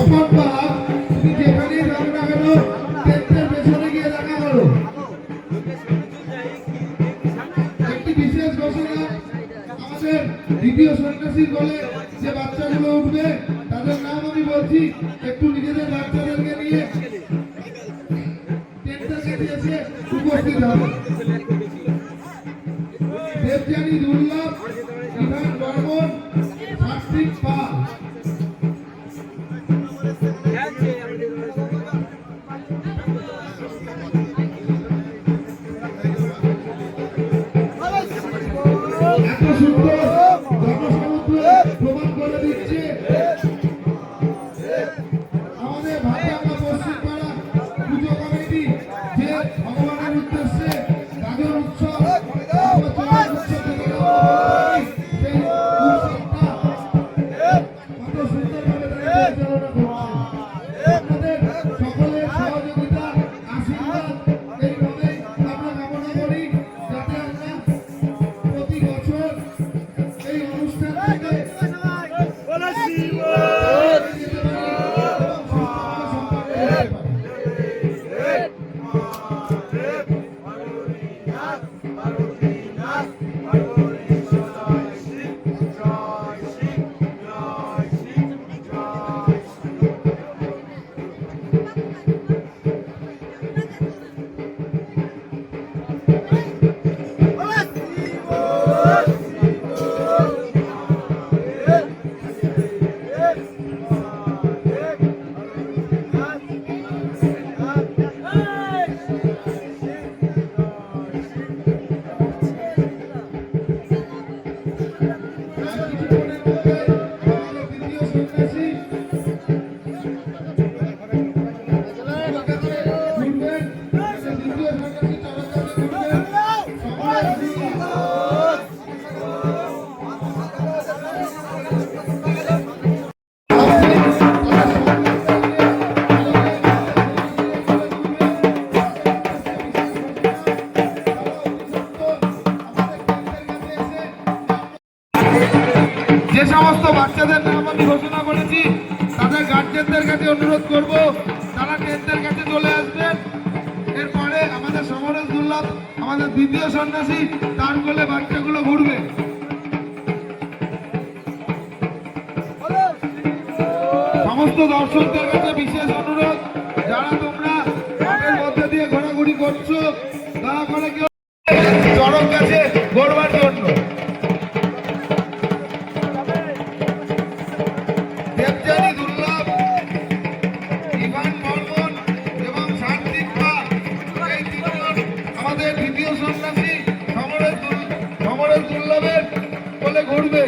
Swapan bug তুমি যেখানেই যাও না কেন টেন্টের পেছনে গিয়ে দেখা করো। একটি বিশেষ ঘোষণা, আমাদের দ্বিতীয় সন্ন্যাসীর বলে যে বাচ্চাগুলো উঠবে তাদের নাম আমি বলছি, একটু নিজেদের বাচ্চাদেরকে নিয়ে টেন্টের কাছে এসে উপস্থিত হবে। দেবযানী দুর্লভ, ইভান বর্মন, সাত্বিক পাল। এত সুন্দর জনসমুদ্র প্রমাণ করে দিচ্ছে আমাদের ভাটিয়াঙ্গা পশ্চিম পাড়া পুজো কমিটি যে ভগবানের উদ্দেশ্যে গাজন উৎসব কত সুন্দরভাবে পরিচালনা করছে। আপনাদের সকলের সহযোগিতা আশীর্বাদ এইভাবেই আমরা কামনা করি, যাতে আমরা প্রতি বছর এই অনুষ্ঠান থেকে যে সমস্ত বাচ্চাদের নাম আমি ঘোষণা করেছি তাদের গার্জেনদের কাছে অনুরোধ করব তারা টেন্টের কাছে চলে আসবেন। এরপরে আমাদের সমরেশ দুর্লভ, আমাদের দ্বিতীয় সন্ন্যাসী, তার কোলে বাচ্চাগুলো ঘুরবে। সমস্ত দর্শকদের কাছে বিশেষ অনুরোধ, যারা তোমরা মাঠের মধ্যে দিয়ে ঘোরাঘুরি করছো দয়া করে কেউ চড়ক গাছে ঘোরবার জন্য। দেবযানী দুর্লভ, ইভান বর্মন এবং সাত্বিক পাল, এই তিনজন আমাদের দ্বিতীয় সন্ন্যাসী সমরেশ দুর্লভের বলে ঘুরবে।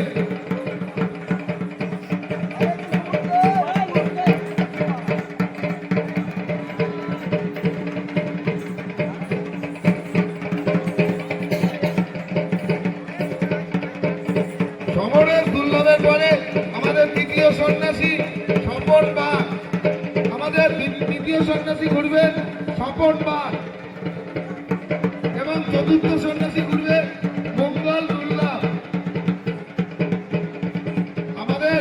সমরেশ দুর্লভের পরে আমাদের তৃতীয় সন্ন্যাসী স্বপন বাগ, আমাদের তৃতীয় সন্ন্যাসী ঘুরবেন স্বপন বাগ এবং চতুর্থ সন্ন্যাসী ঘুরবে মঙ্গল দুর্লভ। আমাদের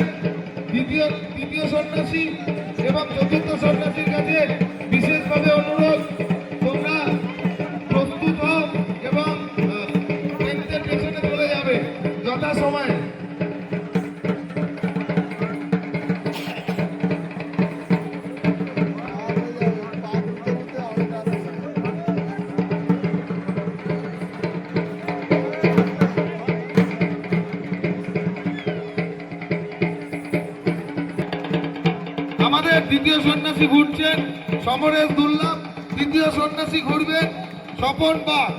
তৃতীয় সন্ন্যাসী এবং চতুর্থ সন্ন্যাসীর কাছে বিশেষভাবে অনুরোধ, তোমরা প্রস্তুত হও এবং টেন্টের পেছনে চলে যাবে যথাসময়ে। আমাদের দ্বিতীয় সন্ন্যাসী ঘুরছেন সমরেশ দুর্লভ, তৃতীয় সন্ন্যাসী ঘুরবেন স্বপন বাগ।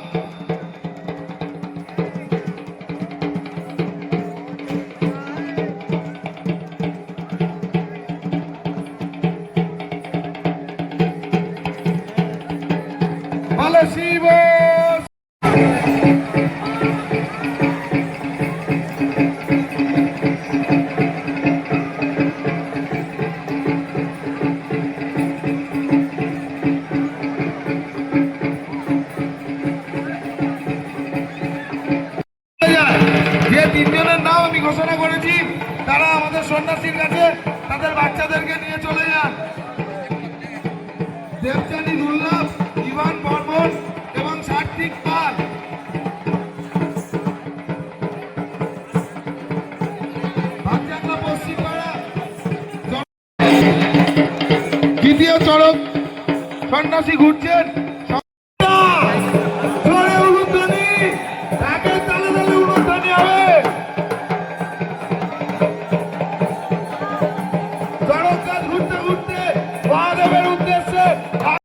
ভালো শিব তিনজনের নাম আমি ঘোষণা করেছি, তারা আমাদের সন্ন্যাসীর কাছে তাদের বাচ্চাদেরকে নিয়ে চলে যায়। পাল, দেবযানী দুর্লভ, ইভান বর্মন এবং সাত্বিক পাল। ভাগজাগলা পশ্চিম পাড়া দ্বিতীয় চড়ক সন্ন্যাসী ঘুরছেন।